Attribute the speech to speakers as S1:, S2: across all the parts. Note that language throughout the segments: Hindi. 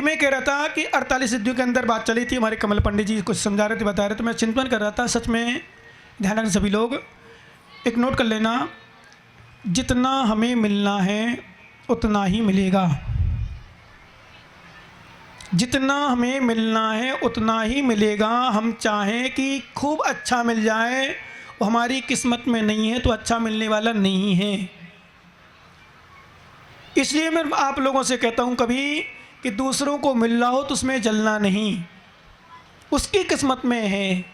S1: मैं कह रहा था कि 48 सिद्धियों के अंदर बात चली थी, हमारे कमल पंडित जी कुछ समझा रहे थे, बता रहे थे, मैं चिंतन कर रहा था। सच में ध्यान रखना सभी लोग, एक नोट कर लेना, जितना हमें मिलना है उतना ही मिलेगा। जितना हमें मिलना है उतना ही मिलेगा। हम चाहें कि खूब अच्छा मिल जाए, वो हमारी किस्मत में नहीं है तो अच्छा मिलने वाला नहीं है। इसलिए मैं आप लोगों से कहता हूँ कभी कि दूसरों को मिल रहा हो तो उसमें जलना नहीं, उसकी किस्मत में है।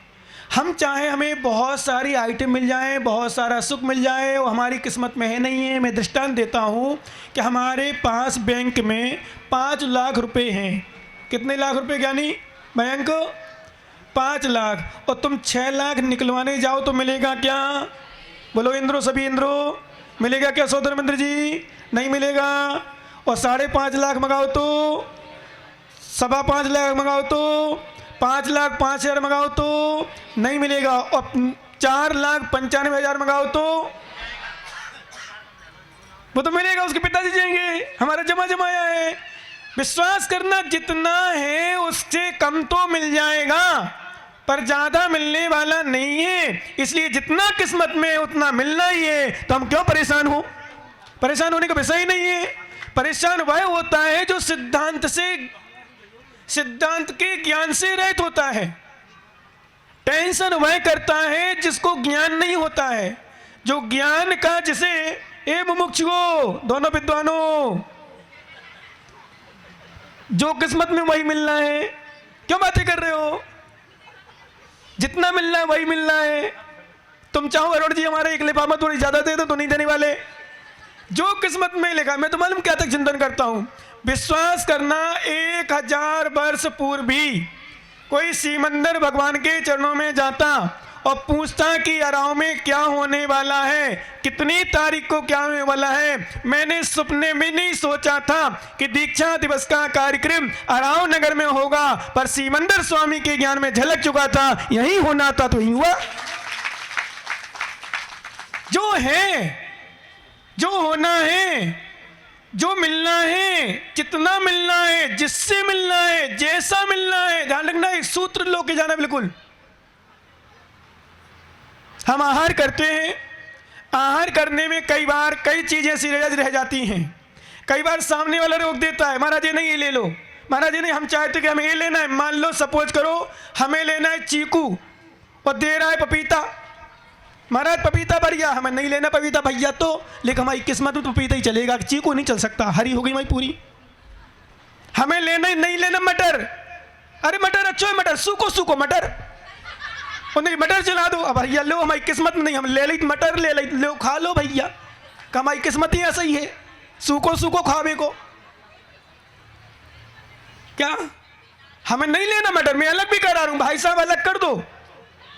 S1: हम चाहे हमें बहुत सारी आइटम मिल जाए, बहुत सारा सुख मिल जाए, वो हमारी किस्मत में है नहीं है। मैं दृष्टांत देता हूँ कि हमारे पास बैंक में 5 लाख रुपए हैं। कितने लाख रुपए ज्ञानी? बैंक 5 लाख, और तुम 6 लाख निकलवाने जाओ तो मिलेगा क्या? बोलो इंद्रो, सभी इंद्रो, मिलेगा क्या? सौधर्मेंद्र जी, नहीं मिलेगा। और 5.5 लाख मंगाओ तो, 5.25 लाख मंगाओ तो, 5 लाख 5 हज़ार मंगाओ तो नहीं मिलेगा। और 4,95,000 मंगाओ तो वो तो मिलेगा, उसके पिताजी जाएंगे, हमारा जमा जमाया है। विश्वास करना, जितना है उससे कम तो मिल जाएगा, पर ज़्यादा मिलने वाला नहीं है। इसलिए जितना किस्मत में उतना मिलना ही है, तो हम क्यों परेशान हो? परेशान होने का विषय ही नहीं है। परेशान वह होता है जो सिद्धांत के ज्ञान से रहित होता है। टेंशन वह करता है जिसको ज्ञान नहीं होता है। जो ज्ञान का, जिसे ए मुमुक्षुओं, दोनों विद्वानों, जो किस्मत में वही मिलना है। क्यों बातें कर रहे हो? जितना मिलना है वही मिलना है। तुम चाहो अरुण जी हमारे एक लिफाफा थोड़ी ज्यादा दे दो तो नहीं देने वाले। जो किस्मत में लिखा, मैं तो मालूम क्या तक चिंतन करता हूं। विश्वास करना, 1000 वर्ष पूर्व भी कोई सीमंदर भगवान के चरणों में जाता और पूछता कि अराव में क्या होने वाला है, कितनी तारीख को क्या होने वाला है। मैंने सपने में नहीं सोचा था कि दीक्षा दिवस का कार्यक्रम अराव नगर में होगा, पर सीमंदर स्वामी के ज्ञान में झलक चुका था, यही होना था तो यही हुआ। जो है, जो होना है, जो मिलना है, कितना मिलना है, जिससे मिलना है, जैसा मिलना है। ध्यान रखना, एक सूत्र लो के जाना बिल्कुल। हम आहार करते हैं, आहार करने में कई बार कई चीजें ऐसी रह जाती हैं। कई बार सामने वाला रोक देता है, महाराज ये नहीं, ये ले लो। महाराज ये नहीं, हम चाहते कि हमें ये लेना है। मान लो सपोज करो हमें लेना है चीकू और दे रहा है पपीता। महाराज पपीता बढ़िया, हमें नहीं लेना पपीता भैया तो, लेकिन हमारी किस्मत में तो पपीता ही चलेगा, चीकू नहीं चल सकता, हरी हो गई हमारी पूरी। हमें लेना ही नहीं लेना मटर। अरे मटर अच्छा है, मटर सूखो सूखो मटर, और नहीं मटर चला दो। अब भैया लो, हमारी किस्मत में नहीं, हम ले ली मटर, ले ली, लो खा लो भैया, हमारी किस्मत ही ऐसा ही है, सूखो सूखो खावे को। क्या हमें नहीं लेना मटर? मैं अलग भी करा रहा हूं, भाई साहब अलग कर दो।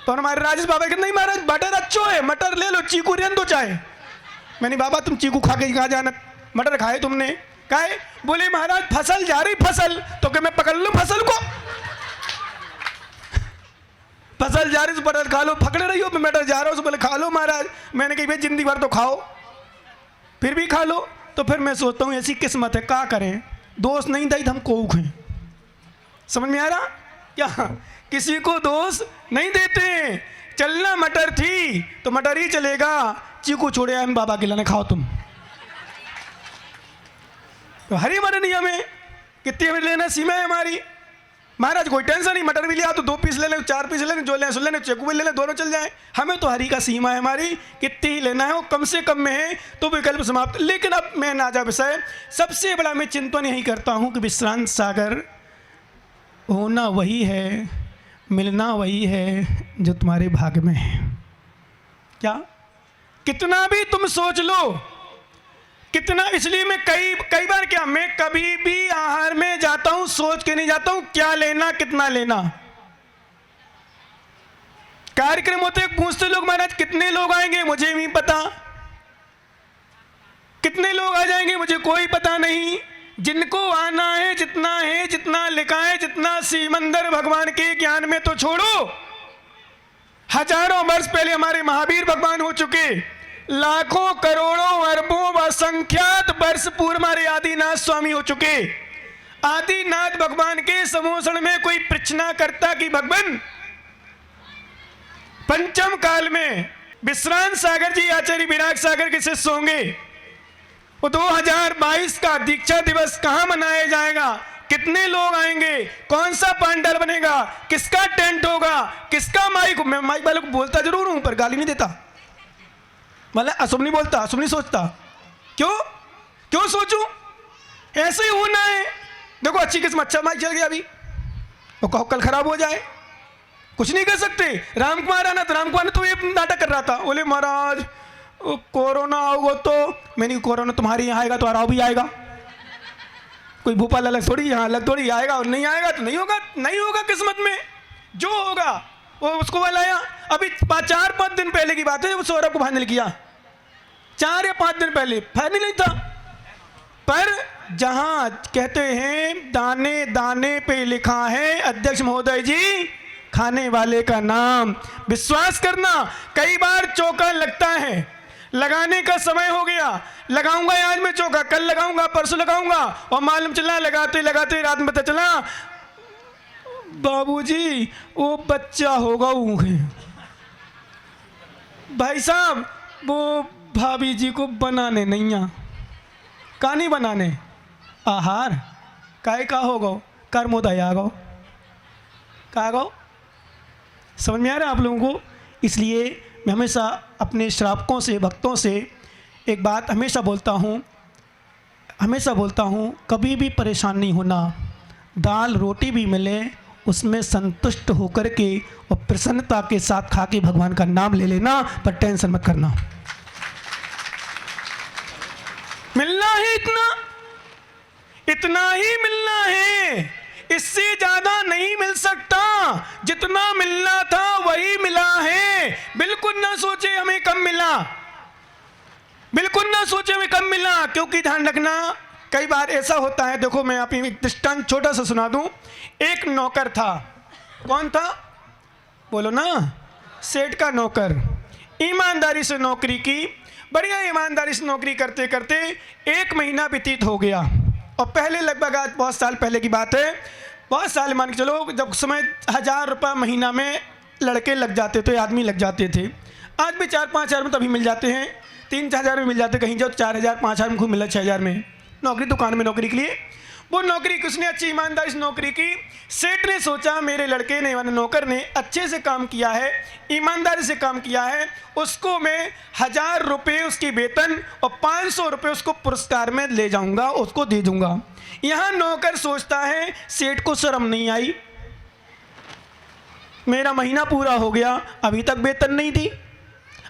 S1: तो हमारे राजेश बाबा कहते नहीं महाराज मटर अच्छो है, मटर ले लो, चीकू रहने दो चाहे। मैंने बाबा तुम चीकू खा के कहा जाना, मटर खाए तुमने? काहे? बोले महाराज फसल जा रही, फसल तो क्या मैं पकड़ लूं फसल को? फसल जा रही तो मटर खा लो, पकड़े रही हो, मैं मटर जा रहा हूं, बोले खा लो महाराज। मैंने कही भाई जिंदगी भर तो खाओ, फिर भी खा लो। तो फिर मैं सोचता हूं ऐसी किस्मत है, क्या करें? दोष नहीं दी तो हम कोक हैं। समझ में आ रहा क्या? किसी को दोष नहीं देते। चलना मटर थी तो मटर ही चलेगा, चीकू छोड़े हम बाबा के लाने खाओ तुम। तो हरी मरे नहीं, हमें कितनी हमें लेना सीमा है हमारी। महाराज कोई टेंशन नहीं, मटर भी लिया तो 2 पीस ले लें, 4 पीस ले लें, जो लें सुन लें, चीकू भी ले लें, दोनों चल जाए। हमें तो हरी का सीमा है हमारी, कितनी ही लेना है, वो कम से कम में है तो विकल्प समाप्त। लेकिन अब मैं ना जा विषय, सबसे बड़ा मैं चिंतन यही करता हूं कि विश्रांत सागर होना वही है, मिलना वही है जो तुम्हारे भाग्य में है। क्या कितना भी तुम सोच लो, कितना, इसलिए मैं कई बार क्या, मैं कभी भी आहार में जाता हूं सोच के नहीं जाता हूं क्या लेना कितना लेना। कार्यक्रम होते पूछते लोग महाराज कितने लोग आएंगे, मुझे नहीं पता। कितने लोग आ जाएंगे मुझे कोई पता नहीं। जिनको आना है, जितना लिखा है, जितना सीमंदर भगवान के ज्ञान में तो छोड़ो। हजारों वर्ष पहले हमारे महावीर भगवान हो चुके, लाखों करोड़ों अरबों असंख्यात वर्ष पूर्व हमारे आदिनाथ स्वामी हो चुके। आदिनाथ भगवान के समोषण में कोई प्रश्न करता कि भगवान पंचम काल में विश्रांत सागर जी आचार्य विराग सागर के शिष्य होंगे, वो 2022 का दीक्षा दिवस कहां मनाया जाएगा, कितने लोग आएंगे, कौन सा पंडाल बनेगा, किसका टेंट होगा, किसका माइक। मैं माइक वाले को बोलता जरूर हूं पर गाली नहीं देता, मतलब अशुभ नहीं बोलता, अशुभ नहीं सोचता। क्यों सोचूं, ऐसे ही होना है। देखो अच्छी किस्म, अच्छा माइक चल गया अभी, वो कहो कल खराब हो जाए, कुछ नहीं कर सकते। राम कुमार आना तो राम कुमार ने तो ये नाटक कर रहा था, बोले महाराज कोरोना होगा तो, मैंने कोरोना तुम्हारे यहाँ आएगा तो आराव भी आएगा, कोई भोपाल अलग थोड़ी यहाँ अलग थोड़ी आएगा, और नहीं आएगा तो नहीं होगा, नहीं होगा किस्मत में जो होगा वो उसको बुलाया। अभी 4-5 दिन पहले की बात है, वो सौरभ को फाइनल किया, 4 या 5 दिन पहले फाइनल नहीं था। पर जहां कहते हैं दाने दाने पे लिखा है अध्यक्ष महोदय जी खाने वाले का नाम, विश्वास करना कई बार चौका लगता है, लगाने का समय हो गया, लगाऊंगा आज मैं चौका, कल लगाऊंगा, परसों लगाऊंगा, और मालूम चला लगाते लगाते रात में पता चला बाबूजी वो बच्चा होगा। भाई साहब वो भाभी जी को बनाने नहीं आ, का नहीं बनाने, आहार काय का होगा, कर्मोदय आ गो का गो। समझ में आ रहा है आप लोगों को? इसलिए मैं हमेशा अपने श्रावकों से, भक्तों से एक बात हमेशा बोलता हूँ, कभी भी परेशान नहीं होना। दाल रोटी भी मिले उसमें संतुष्ट होकर के और प्रसन्नता के साथ खा के भगवान का नाम ले लेना, पर टेंशन मत करना। मिलना है इतना ही मिलना है, इससे ज्यादा नहीं मिल सकता। जितना मिलना था वही मिला है। बिल्कुल ना सोचे हमें कम मिला, बिल्कुल ना सोचे हमें कम मिला, क्योंकि ध्यान रखना कई बार ऐसा होता है। देखो मैं आप एक दृष्टांत छोटा सा सुना दूं। एक नौकर था, कौन था बोलो ना, सेठ का नौकर, ईमानदारी से नौकरी की, बढ़िया ईमानदारी से नौकरी करते करते 1 महीना व्यतीत हो गया। और पहले लगभग आज बहुत साल पहले की बात है, बहुत साल मान के चलो, जब समय 1000 रुपये महीना में लड़के लग जाते थे, आदमी लग जाते थे। आज भी 4-5 हज़ार में तभी मिल जाते हैं, 3-4 हज़ार में मिल जाते, कहीं जाओ 4,000-5,000 में खूब मिला, 6,000 में नौकरी, दुकान में नौकरी के लिए। वो नौकरी किसने अच्छी ईमानदारी से नौकरी की, सेठ ने सोचा मेरे लड़के ने यानी नौकर ने अच्छे से काम किया है, ईमानदारी से काम किया है, उसको मैं 1000 रुपये उसकी वेतन और 500 रुपये उसको पुरस्कार में ले जाऊंगा, उसको दे दूंगा। यहाँ नौकर सोचता है सेठ को शर्म नहीं आई, मेरा महीना पूरा हो गया अभी तक वेतन नहीं दी,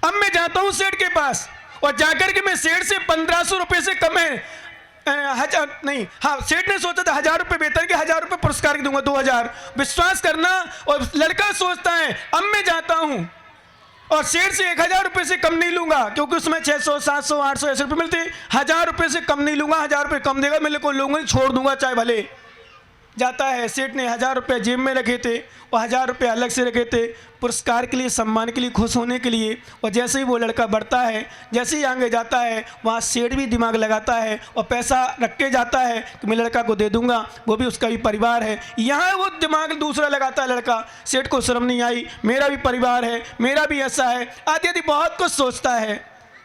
S1: अब मैं जाता हूँ सेठ के पास और जाकर के मैं सेठ से 1500 रुपये से कम है, नहीं हाँ, सेठ ने सोचा था 1000 रुपये वेतन के, 1000 रुपये पुरस्कार के दूंगा, 2000। विश्वास करना, और लड़का सोचता है अब मैं जाता हूं और सेठ से 1000 रुपये से कम नहीं लूंगा, क्योंकि उसमें 600, 700, 800 ऐसे रुपये मिलते, 1000 रुपये से कम नहीं लूंगा, 1000 रुपये कम देगा मेरे को लूंगा, छोड़ दूंगा चाहे भले। जाता है, सेठ ने 1000 रुपये जेब में रखे थे और 1000 रुपये अलग से रखे थे पुरस्कार के लिए, सम्मान के लिए, खुश होने के लिए। और जैसे ही वो लड़का बढ़ता है, जैसे ही आगे जाता है, वहाँ सेठ भी दिमाग लगाता है और पैसा रख के जाता है कि मैं लड़का को दे दूंगा, वो भी उसका भी परिवार है। यहाँ वो दिमाग दूसरा लगाता है लड़का, सेठ को शर्म नहीं आई, मेरा भी परिवार है, मेरा भी ऐसा है, आदि आदि बहुत कुछ सोचता है।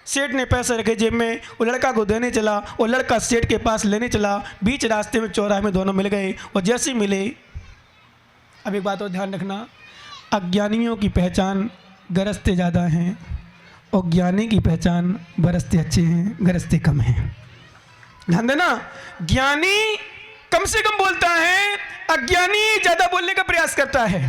S1: सेठ ने पैसे रखे जेब में, वो लड़का को देने चला, वो लड़का सेठ के पास लेने चला, बीच रास्ते में चौराहे में दोनों मिल गए। और जैसे ही मिले, अब एक बात और ध्यान रखना, अज्ञानियों की पहचान गरजते ज़्यादा हैं और ज्ञानी की पहचान बरसते अच्छे हैं, गरजते कम हैं। ध्यान देना, ज्ञानी कम से कम बोलता है, अज्ञानी ज़्यादा बोलने का प्रयास करता है।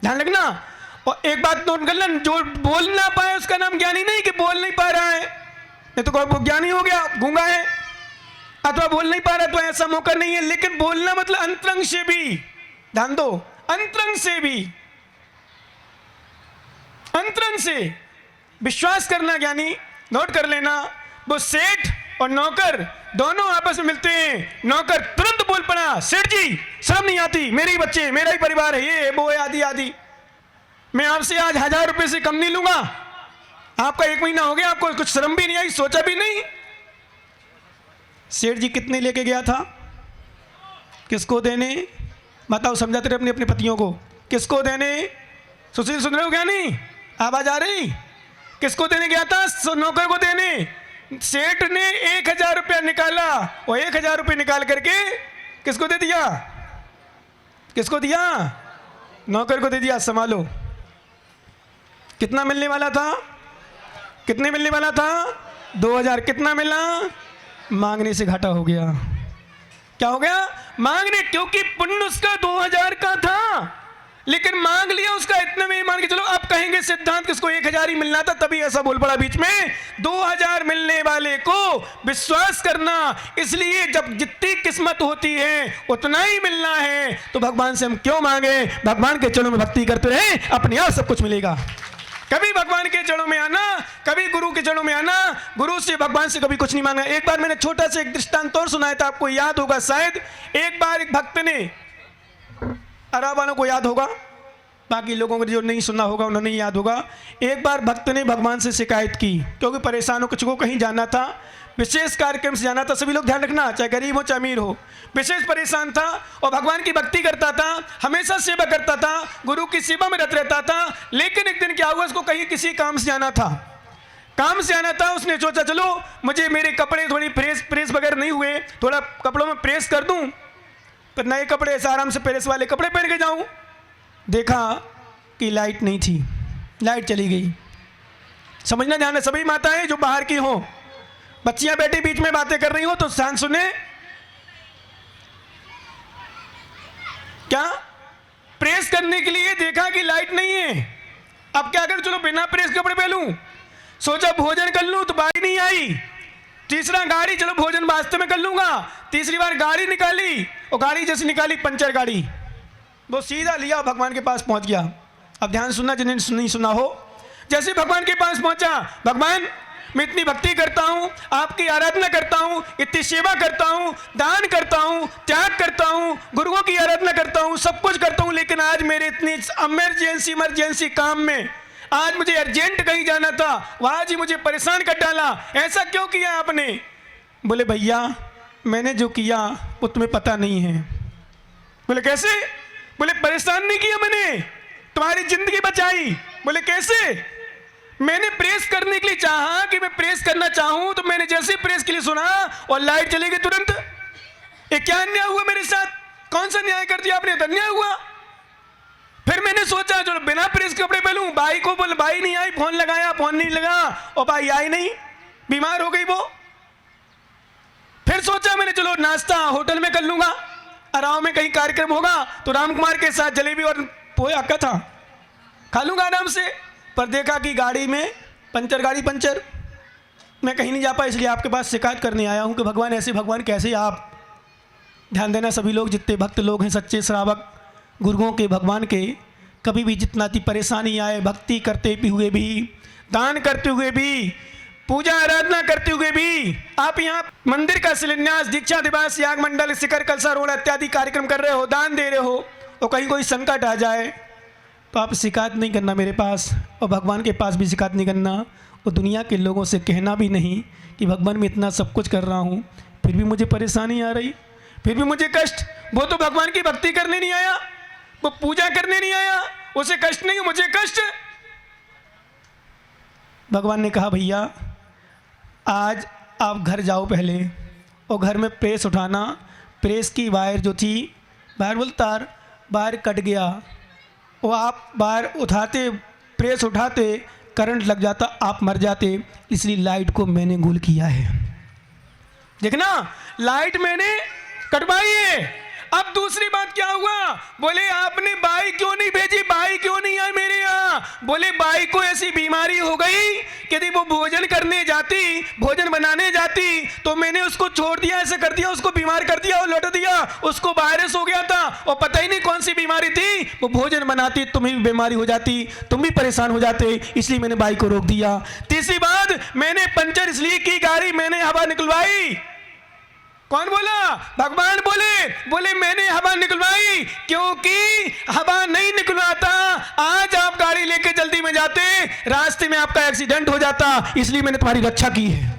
S1: ध्यान रखना। और एक बात नोट कर लेना, जो बोल ना पाए उसका नाम ज्ञानी नहीं कि बोल नहीं पा रहा है, नहीं तो वो ज्ञानी हो गया, गूंगा है, अथवा बोल नहीं पा रहा तो ऐसा मौका नहीं है। लेकिन बोलना मतलब अंतरंग से भी, ध्यान दो, अंतरंग से भी, अंतरंग से विश्वास करना ज्ञानी। नोट कर लेना, वो सेठ और नौकर दोनों आपस में मिलते हैं, नौकर तुरंत बोल पड़ा, सेठ जी शर्म नहीं आती, मेरे ही बच्चे, मेरा ही परिवार है, ये वो है, आदि आदि, मैं आपसे आज 1000 रुपये से कम नहीं लूंगा, आपका 1 महीना हो गया, आपको कुछ शर्म भी नहीं आई, सोचा भी नहीं। सेठ जी कितने लेके गया था, किसको देने? बताओ, समझाते रहे अपने अपने पतियों को। किसको देने? सुशील सुन रहे हो क्या? नहीं आवाज आ रही? किसको देने गया था? नौकर को देने। सेठ ने 1000 रुपया निकाला और 1000 रुपये निकाल करके किसको दे दिया? किसको दिया? नौकर को दे दिया। संभालो। कितना मिलने वाला था? कितने मिलने वाला था? 2000। कितना मिला? मांगने से घाटा हो गया। क्या हो गया? मांगने, क्योंकि पुण्य उसका 2000 का था, लेकिन मांग लिया उसका इतने में ही। मान के चलो आप कहेंगे सिद्धांत किसको 1000 ही मिलना था, तभी ऐसा बोल पड़ा बीच में। 2000 मिलने वाले को विश्वास करना। इसलिए जब जितनी किस्मत होती है उतना ही मिलना है, तो भगवान से हम क्यों मांगे? भगवान के चरणों में भक्ति करते रहे, अपने आप सब कुछ मिलेगा। कभी भगवान के चरणों में आना, कभी गुरु के चरणों में आना। गुरु से भगवान से कभी कुछ नहीं मांगना। एक बार मैंने छोटा सा एक दृष्टांत और सुनाया था, आपको याद होगा शायद। एक बार एक भक्त ने, अरब वालों को याद होगा, बाकी लोगों को जो नहीं सुना होगा उन्होंने याद होगा। एक बार भक्त ने भगवान से शिकायत की, क्योंकि परेशान हो, कुछ को कहीं जाना था, विशेष कार्यक्रम से जाना था। सभी लोग ध्यान रखना, चाहे गरीब हो चाहे अमीर हो। विशेष परेशान था और भगवान की भक्ति करता था, हमेशा सेवा करता था, गुरु की सेवा में रत रहता था। लेकिन एक दिन क्या हुआ, उसको कहीं किसी काम से जाना था। काम से आना था, उसने सोचा चलो मुझे मेरे कपड़े थोड़ी प्रेस वगैरह नहीं हुए, थोड़ा कपड़ों में प्रेस कर दूं, तो नए कपड़े ऐसे आराम से प्रेस वाले कपड़े पहन के जाऊं। देखा कि लाइट नहीं थी, लाइट चली गई। समझना ध्यान है, सभी माताएं जो बाहर की हो, बच्चियां बेटी बीच में बातें कर रही हो तो ध्यान सुने। क्या? प्रेस करने के लिए देखा कि लाइट नहीं है। अब क्या करूं? चलो बिना प्रेस कपड़े पहनूं। सोचा भोजन कर लूं तो बारी नहीं आई। तीसरा गाड़ी, चलो भोजन वास्ते में कर लूंगा। तीसरी बार गाड़ी निकाली और गाड़ी जैसे निकाली पंचर गाड़ी, वो सीधा लिया भगवान के पास पहुंच गया। अब ध्यान सुनना जिन्हें नहीं सुना हो। जैसे भगवान के पास पहुंचा, भगवान मैं इतनी भक्ति करता हूं, आपकी आराधना करता हूं, इतनी सेवा करता हूं, दान करता हूं, त्याग करता हूं, गुरुओं की आराधना करता हूं, सब कुछ करता हूं, लेकिन आज मेरे इतनी इमरजेंसी काम में आज मुझे अर्जेंट कहीं जाना था, वहां जी मुझे परेशान कर डाला। ऐसा क्यों किया आपने? बोले भैया मैंने जो किया वो तुम्हें पता नहीं है। बोले कैसे? बोले परेशान नहीं किया मैंने, तुम्हारी जिंदगी बचाई। बोले कैसे? मैंने प्रेस करने के लिए चाहा कि मैं प्रेस करना चाहूं, तो मैंने जैसे प्रेस के लिए सुना और लाइट चली गई तुरंत। ये क्या अन्याय हुआ मेरे साथ? कौन सा न्याय कर दिया आपने? तो अन्याय हुआ। फिर मैंने सोचा चलो बिना प्रेस के कपड़े पहनूं। बाई को बोल, बाई नहीं आई, फोन लगाया, फोन नहीं लगा और बाई आई नहीं, बीमार हो गई वो। फिर सोचा मैंने चलो नाश्ता होटल में कर लूंगा, आराम में कहीं कार्यक्रम होगा तो राम कुमार के साथ जलेबी और पोहा का था, खा लूंगा आराम से। पर देखा कि गाड़ी में पंचर, गाड़ी पंचर। मैं कहीं नहीं जा पाया, इसलिए आपके पास शिकायत करने आया हूं कि भगवान ऐसे भगवान कैसे आप? ध्यान देना सभी लोग, जितने भक्त लोग हैं, सच्चे श्रावक गुरुओं के, भगवान के, कभी भी जितना दी परेशानी आए, भक्ति करते हुए भी, दान करते हुए भी, पूजा आराधना करते हुए भी, आप यहाँ मंदिर का शिलान्यास, दीक्षा दिवस, याग मंडल, शिखर कलसा रोड इत्यादि कार्यक्रम कर रहे हो, दान दे रहे हो, और कहीं कोई संकट आ जाए तो आप शिकायत नहीं करना मेरे पास, और भगवान के पास भी शिकायत नहीं करना, और दुनिया के लोगों से कहना भी नहीं कि भगवान मैं इतना सब कुछ कर रहा हूँ फिर भी मुझे परेशानी आ रही, फिर भी मुझे कष्ट। वो तो भगवान की भक्ति करने नहीं आया, वो पूजा करने नहीं आया, उसे कष्ट नहीं, मुझे कष्ट। भगवान ने कहा भैया आज आप घर जाओ पहले, और घर में प्रेस उठाना। प्रेस की वायर जो थी, वायर बोल तार, वायर कट गया, वो आप वायर उठाते, प्रेस उठाते, करंट लग जाता, आप मर जाते, इसलिए लाइट को मैंने गुल किया है। देखना, लाइट मैंने कटवाई है। अब दूसरी बात क्या हुआ? बोले आपने बाई क्यों नहीं भेजी, बाई क्यों नहीं आई मेरे यहाँ? बोले बाई को ऐसी बीमारी हो गई कि यदि वो भोजन करने जाती, भोजन बनाने जाती, तो मैंने उसको छोड़ दिया, ऐसे कर दिया, उसको बीमार कर दिया और लौट दिया, उसको वायरस हो गया था और पता ही नहीं कौन सी बीमारी थी। वो भोजन बनाती, तुम्हें भी बीमारी हो जाती, तुम भी परेशान हो जाते, इसलिए मैंने बाई को रोक दिया। तीसरी बात, मैंने पंचर इसलिए की, गाड़ी मैंने हवा निकलवाई। कौन बोला? भगवान बोले, बोले मैंने हवा निकलवाई, क्योंकि हवा नहीं निकलवाता आज आप गाड़ी लेके जल्दी में जाते, रास्ते में आपका एक्सीडेंट हो जाता, इसलिए मैंने तुम्हारी रक्षा की है।